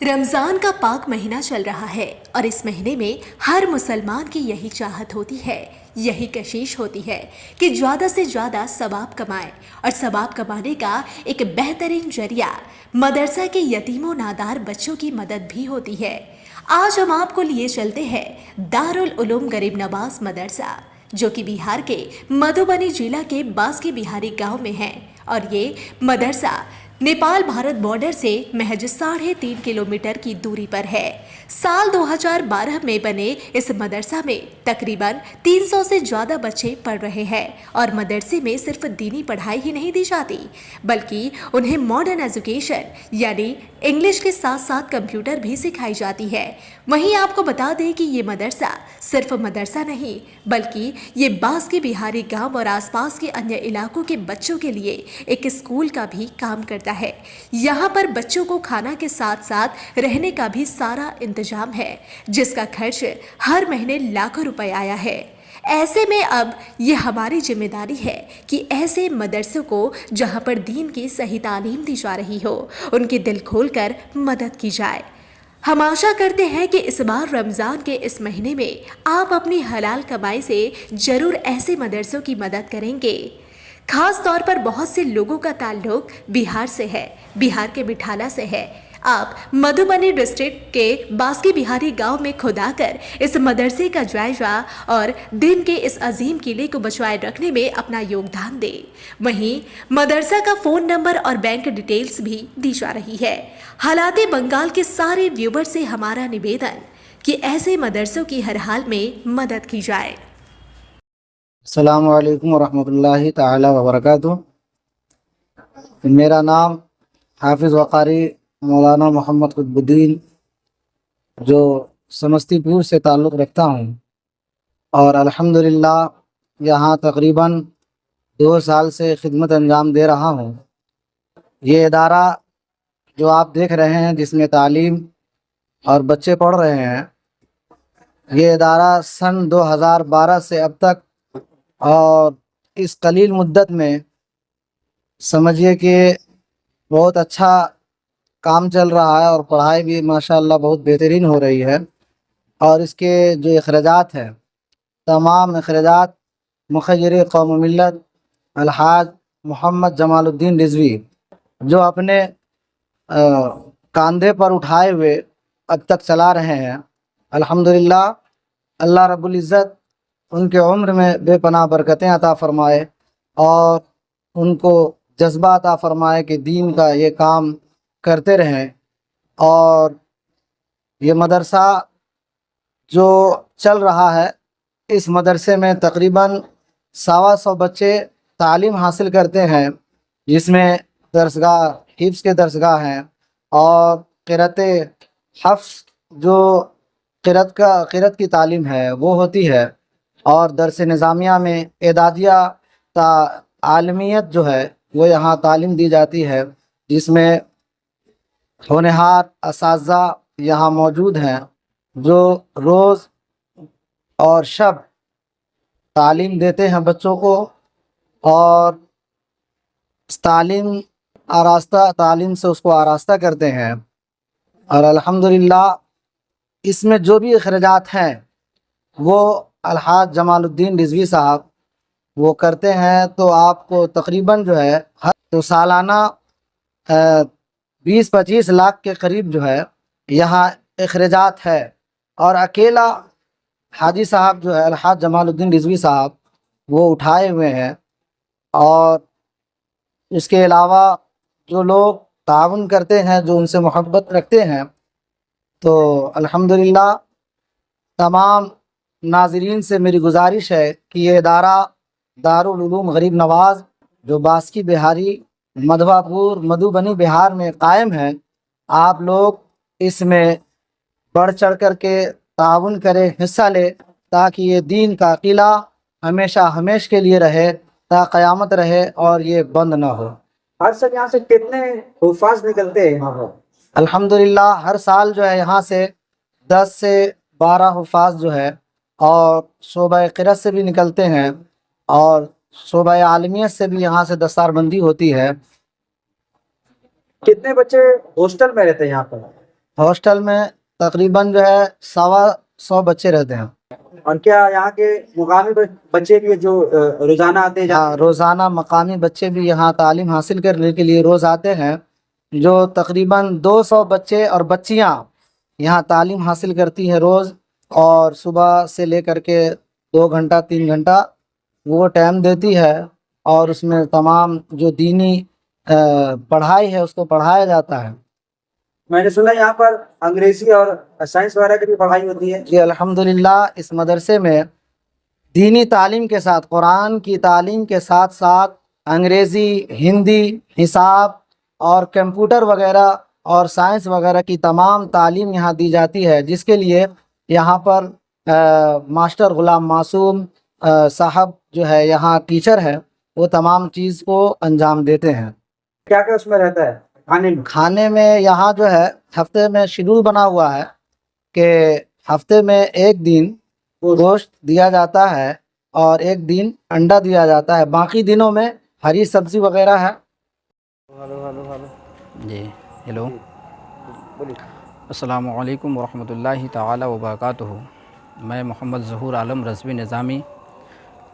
रमज़ान का पाक महीना चल रहा है और इस महीने में हर मुसलमान की यही चाहत होती है, यही कशिश होती है कि ज़्यादा से ज़्यादा सवाब कमाए। और सवाब कमाने का एक बेहतरीन जरिया मदरसा के यतीमों नादार बच्चों की मदद भी होती है। आज हम आपको लिए चलते हैं दारुल उलूम गरीब नवाज मदरसा, जो कि बिहार के मधुबनी जिला के बास्की बिहारी गांव में है। और ये मदरसा नेपाल भारत बॉर्डर से महज 3.5 किलोमीटर की दूरी पर है। साल 2012 में बने इस मदरसा में तकरीबन 300 से ज़्यादा बच्चे पढ़ रहे हैं। और मदरसे में सिर्फ दीनी पढ़ाई ही नहीं दी जाती, बल्कि उन्हें मॉडर्न एजुकेशन यानी इंग्लिश के साथ साथ कंप्यूटर भी सिखाई जाती है। वहीं आपको बता दें कि ये मदरसा सिर्फ मदरसा नहीं, बल्कि ये बास्की बिहारी गांव और आसपास के अन्य इलाकों के बच्चों के लिए एक स्कूल का भी काम करता है। यहाँ पर बच्चों को खाना के साथ साथ रहने का भी सारा इंतजाम है, जिसका खर्च हर महीने लाखों रुपए आया है। ऐसे में अब ये हमारी जिम्मेदारी है कि ऐसे मदरसों को जहाँ पर दीन की सही तालीम दी जा रही हो, उनकी दिल खोलकर मदद की जाए। हम आशा करते हैं कि इस बार रमज़ान के इस महीने में आप अपनी हलाल कमाई से ज़रूर ऐसे मदरसों की मदद करेंगे। खास तौर पर बहुत से लोगों का ताल्लुक बिहार से है, बिहार के मिठाला से है। आप मधुबनी डिस्ट्रिक्ट के बास्की बिहारी गांव में खुद आकर इस मदरसे का जायजा और दिन के इस अजीम किले को बचाए रखने में अपना योगदान दें। वहीं मदरसा का फ़ोन नंबर और बैंक डिटेल्स भी दी जा रही है। हालाते बंगाल के सारे व्यूवर से हमारा निवेदन कि ऐसे मदरसों की हर हाल में मदद की जाए। अस्सलामु अलैकुम वरहमतुल्लाहि ताला वबरकातुहू। मेरा नाम हाफिज़ वक़ारी मौलाना मोहम्मद कुतुबुद्दीन, जो समस्तीपुर से ताल्लुक़ रखता हूँ, और अल्हम्दुलिल्लाह यहाँ तकरीबन 2 साल से खिदमत अंजाम दे रहा हूँ। ये इदारा जो आप देख रहे हैं, जिसमें तालीम और बच्चे पढ़ रहे हैं, ये इदारा सन 2012 से अब तक, और इस कलील मुद्दत में समझिए कि बहुत अच्छा काम चल रहा है और पढ़ाई भी माशाअल्लाह बहुत बेहतरीन हो रही है। और इसके जो अखराजात हैं, तमाम अखराजात मुखय्यर कौम मिल्लत अलहाज मोहम्मद जमालुद्दीन रिजवी, जो अपने कंधे पर उठाए हुए अब तक चला रहे हैं। अल्हम्दुलिल्लाह, अल्लाह रब्बुल इज़्ज़त उनके उम्र में बेपनाह बरकतें अता फ़रमाए और उनको जज्बा अता फ़रमाए कि दीन का ये काम करते रहें। और ये मदरसा जो चल रहा है, इस मदरसे में तकरीबन 125 बच्चे तालीम हासिल करते हैं, जिसमें दरसगाह हिफ्ज़ के दरसगाह हैं और क़िरात हफ्स जो क़िरात की तालीम है वो होती है। और दरस निज़ामिया में एदादिया ता आलमियत जो है वो यहाँ तालीम दी जाती है, जिसमें होनहार असातिज़ा यहाँ मौजूद हैं, जो रोज़ और शब तालीम देते हैं बच्चों को। और तालीम से उसको आरास्ता करते हैं। और अल्हम्दुलिल्लाह, इसमें जो भी अखराजात हैं वो अलहाज जमालुद्दीन रिजवी साहब वो करते हैं। तो आपको तकरीबन जो है तो सालाना 20-25 लाख के करीब जो है यहाँ अखराजात है। और अकेला हाजी साहब जो है अलहाज जमालुद्दीन रिजवी साहब वो उठाए हुए हैं। और इसके अलावा जो लोग ताउन करते हैं, जो उनसे मोहब्बत रखते हैं, तो अल्हम्दुलिल्लाह तमाम नाज़रीन से मेरी गुजारिश है कि ये इदारा दारुल उलूम गरीब नवाज, जो बास्की बिहारी मधुबनी बिहार में कायम है, आप लोग इसमें बढ़ चढ़ कर के ताउन करें, हिस्सा ले, ताकि ये दीन का किला हमेशा हमेश के लिए रहे, ता क़यामत रहे और ये बंद ना हो। हर साल यहाँ से कितने हुफ़ाज़ निकलते हैं यहाँ पर? अल्हम्दुलिल्लाह, हर साल जो है यहाँ से 10 से 12 हुफ़ाज़ जो है, और शोबा क़िरात से भी निकलते हैं, और शोबा आलमियत से भी यहाँ से दस्तारबंदी होती है। कितने बच्चे हॉस्टल में रहते हैं यहाँ पर? हॉस्टल में तकरीबन जो है 125 बच्चे रहते हैं। और क्या यहाँ के मुकामी बच्चे भी जो रोजाना आते हैं हाँ, रोज़ाना मकामी बच्चे भी यहाँ तालीम हासिल करने के लिए रोज़ आते हैं। जो तकरीबन 200 बच्चे और बच्चियाँ यहाँ तालीम हासिल करती हैं रोज़, और सुबह से लेकर के 2 घंटा 3 घंटा वो टाइम देती है, और उसमें तमाम जो दीनी पढ़ाई है उसको पढ़ाया जाता है। मैंने सुना यहाँ पर अंग्रेजी और साइंस वगैरह की भी पढ़ाई होती है। जी अल्हम्दुलिल्लाह, इस मदरसे में दीनी तालीम के साथ, कुरान की तालीम के साथ साथ अंग्रेज़ी, हिंदी, हिसाब और कंप्यूटर वगैरह और साइंस वगैरह की तमाम तालीम यहाँ दी जाती है, जिसके लिए यहाँ पर मास्टर ग़ुलाम मासूम साहब जो है यहाँ टीचर है, वो तमाम चीज़ को अंजाम देते हैं। क्या क्या उसमें रहता है खाने में? खाने में यहाँ जो है हफ्ते में शेड्यूल बना हुआ है कि हफ्ते में एक दिन गोश्त दिया जाता है और एक दिन अंडा दिया जाता है, बाकी दिनों में हरी सब्जी वगैरह है। जी हेलो, बोलिए। अस्सलामु अलैकुम वरहमतुल्लाहि ताला वबरकातुहू। मैं मोहम्मद ज़हूर आलम रज़वी निज़ामी,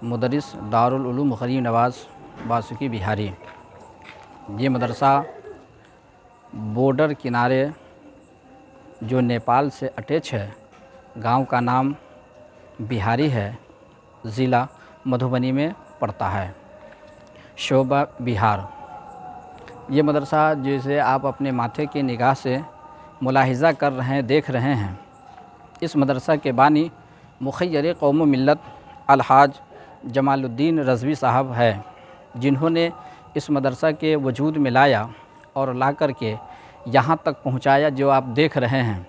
मुदर्रिस दारुल उलूम गरीब नवाज़ बासुकी बिहारी। ये मदरसा बॉर्डर किनारे जो नेपाल से अटैच है, गांव का नाम बिहारी है, ज़िला मधुबनी में पड़ता है, शोबा बिहार। ये मदरसा जैसे आप अपने माथे की निगाह से मुलाहिज़ा कर रहे हैं, देख रहे हैं, इस मदरसा के बानी मुखय्यर कौम मिल्लत अलहाज जमालुद्दीन रज़वी साहब है, जिन्होंने इस मदरसा के वजूद में लाया और ला कर के यहाँ तक पहुँचाया जो आप देख रहे हैं।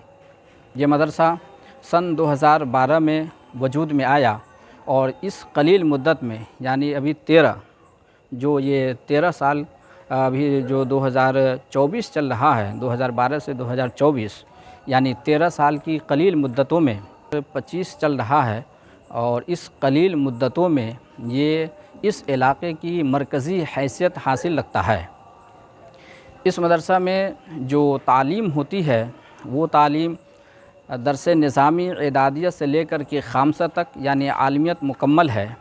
ये मदरसा सन 2012 में वजूद में आया और इस कलील मुद्दत में, यानी अभी 13 साल, अभी जो 2024 चल रहा है, 2012 से 2024 यानी 13 साल की कलील मुद्दतों में 25 चल रहा है, और इस कलील मुद्दतों में ये इस इलाक़े की मरकज़ी हैसियत हासिल रखता है। इस मदरसा में जो तालीम होती है वो तालीम दरस निज़ामी इदादियत से लेकर के खामसा तक यानी आलमियत मुकम्मल है,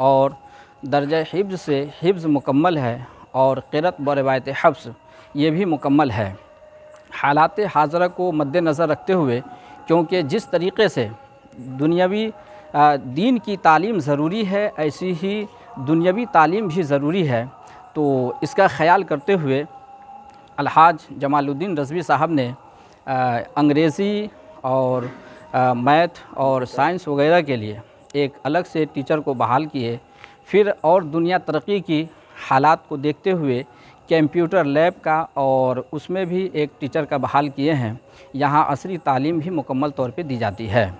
और दर्जा हिफ्ज़ से हिफ्ज़ मुकम्मल है, और क़िरात ब रिवायत हफ्ज़ ये भी मुकम्मल है। हालात हाज़रा को मद्देनज़र रखते हुए, क्योंकि जिस तरीक़े से दुनियावी दीन की तालीम ज़रूरी है, ऐसी ही दुनियावी तालीम भी ज़रूरी है, तो इसका ख़याल करते हुए अलहाज जमालुद्दीन रज़वी साहब ने अंग्रेज़ी और मैथ और साइंस वगैरह के लिए एक अलग से टीचर को बहाल किए। फिर और दुनिया तरक्की की हालात को देखते हुए कंप्यूटर लैब का और उसमें भी एक टीचर का बहाल किए हैं। यहाँ असरी तालीम भी मुकम्मल तौर पे दी जाती है।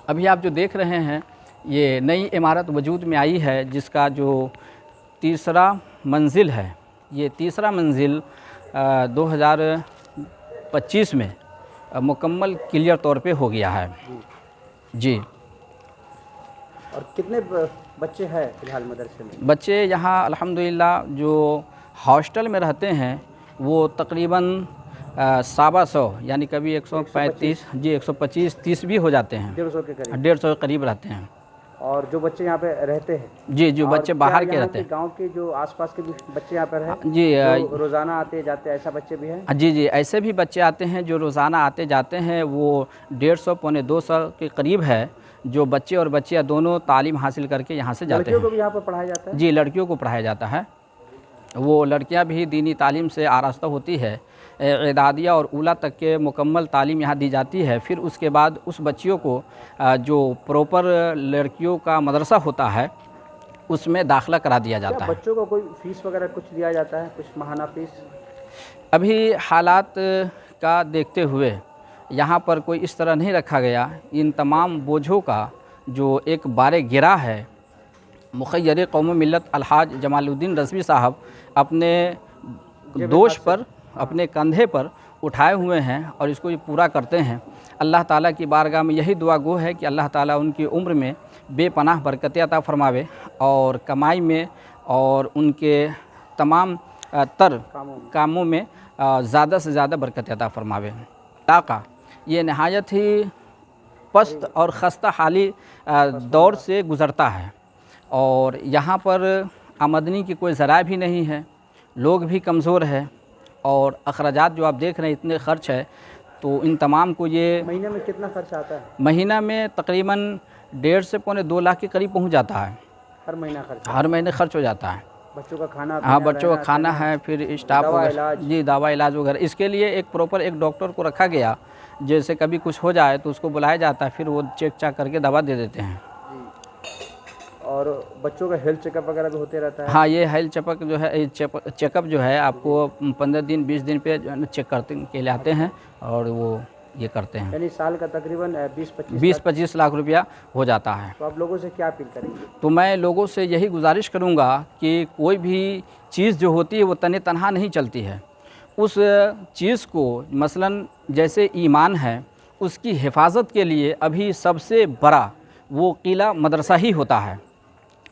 अभी आप जो देख रहे हैं ये नई इमारत वजूद में आई है, जिसका जो तीसरा मंजिल है, ये तीसरा मंजिल 2025 में मुकम्मल क्लियर तौर पे हो गया है। जी। और कितने बच्चे हैं फिलहाल मदरसे में? बच्चे यहाँ अल्हम्दुलिल्लाह जो हॉस्टल में रहते हैं वो तकरीबन 125 यानी कभी 135 जी 125 30 भी हो जाते हैं, 150 के करीब। 150 के करीब रहते हैं। और जो बच्चे यहाँ पे रहते हैं, जी जो बच्चे बाहर के रहते हैं, गांव के जो आसपास के भी बच्चे यहाँ पर हैं, जी जो रोज़ाना आते जाते ऐसा बच्चे भी हैं? जी ऐसे भी बच्चे आते हैं जो रोज़ाना आते जाते हैं। वो 150 पौने 200 के करीब है जो बच्चे और बच्चियाँ दोनों तालीम हासिल करके यहाँ से जाते लड़कियों को हैं। भी यहाँ पर पढ़ाया जाता है? जी लड़कियों को पढ़ाया जाता है। वो लड़कियाँ भी दीनी तालीम से आरास्ता होती है, इदादिया और ऊला तक के मुकम्मल तालीम यहाँ दी जाती है। फिर उसके बाद उस बच्चियों को जो प्रॉपर लड़कियों का मदरसा होता है उसमें दाखिला करा दिया जाता है। बच्चों को कोई फ़ीस वगैरह कुछ दिया जाता है, कुछ माहाना फ़ीस? अभी हालात का देखते हुए यहाँ पर कोई इस तरह नहीं रखा गया। इन तमाम बोझों का जो एक बारे गिरा है, मुखय्यर कौम मिल्लत अलहाज जमालुद्दीन रज़वी साहब अपने दोष पर, अपने कंधे पर उठाए हुए हैं और इसको ये पूरा करते हैं। अल्लाह ताला की बारगाह में यही दुआ गो है कि अल्लाह ताला उनकी उम्र में बेपनाह बरकत अता फरमावे और कमाई में और उनके तमाम तर कामों में ज़्यादा से ज़्यादा बरकत अता फरमावे। علاقہ یہ نہایت ہی پست اور خستہ حالی دور سے گزرتا ہے، اور یہاں پر آمدنی کی کوئی ذرائع بھی نہیں ہے، لوگ بھی کمزور ہے، اور اخراجات جو آپ دیکھ رہے ہیں اتنے خرچ ہے، تو ان تمام کو یہ مہینے میں کتنا خرچ آتا ہے؟ مہینہ میں تقریباً 1.5 سے پونے 2 لاکھ کے قریب پہنچ جاتا ہے، ہر مہینہ خرچ؟ ہر مہینے خرچ ہو جاتا ہے۔ بچوں کا کھانا ہاں، پینا، بچوں کا رہنا کھانا سہنا، ہے، پھر اسٹاف دوا وغیرہ، علاج۔ جی دوا علاج وغیرہ، اس کے لیے ایک پراپر ایک ڈاکٹر کو رکھا گیا، جیسے کبھی کچھ ہو جائے تو اس کو بلایا جاتا ہے، پھر وہ چیک چاک کر کے دوا دے دیتے ہیں۔ جی، اور بچوں کا ہیلتھ چیک اپ وغیرہ بھی ہوتے رہتا ہے؟ ہاں، یہ ہیلتھ چیک اپ جو ہے آپ کو 15 دن 20 دن پہ چیک کرتے کے لیے آتے ہیں، اور وہ یہ کرتے ہیں، یعنی سال کا تقریباً 20-25 20-25 لاکھ روپیہ ہو جاتا ہے۔ تو آپ لوگوں سے کیا اپیل کریں گے؟ تو میں لوگوں سے یہی گزارش کروں گا کہ کوئی بھی چیز جو ہوتی ہے وہ تنہا نہیں چلتی ہے، اس چیز کو مثلاً جیسے ایمان ہے، اس کی حفاظت کے لیے ابھی سب سے بڑا وہ قلعہ مدرسہ ہی ہوتا ہے،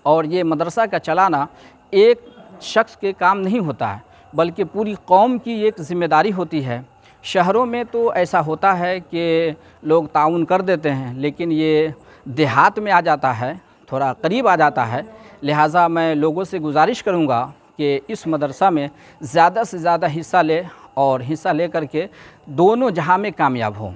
اور یہ مدرسہ کا چلانا ایک شخص کے کام نہیں ہوتا ہے، بلکہ پوری قوم کی ایک ذمہ داری ہوتی ہے۔ شہروں میں تو ایسا ہوتا ہے کہ لوگ تعاون کر دیتے ہیں، لیکن یہ دیہات میں آ جاتا ہے، تھوڑا قریب آ جاتا ہے، لہٰذا میں لوگوں سے گزارش کروں گا کہ اس مدرسہ میں زیادہ سے زیادہ حصہ لے، اور حصہ لے کر کے دونوں جہاں میں کامیاب ہوں۔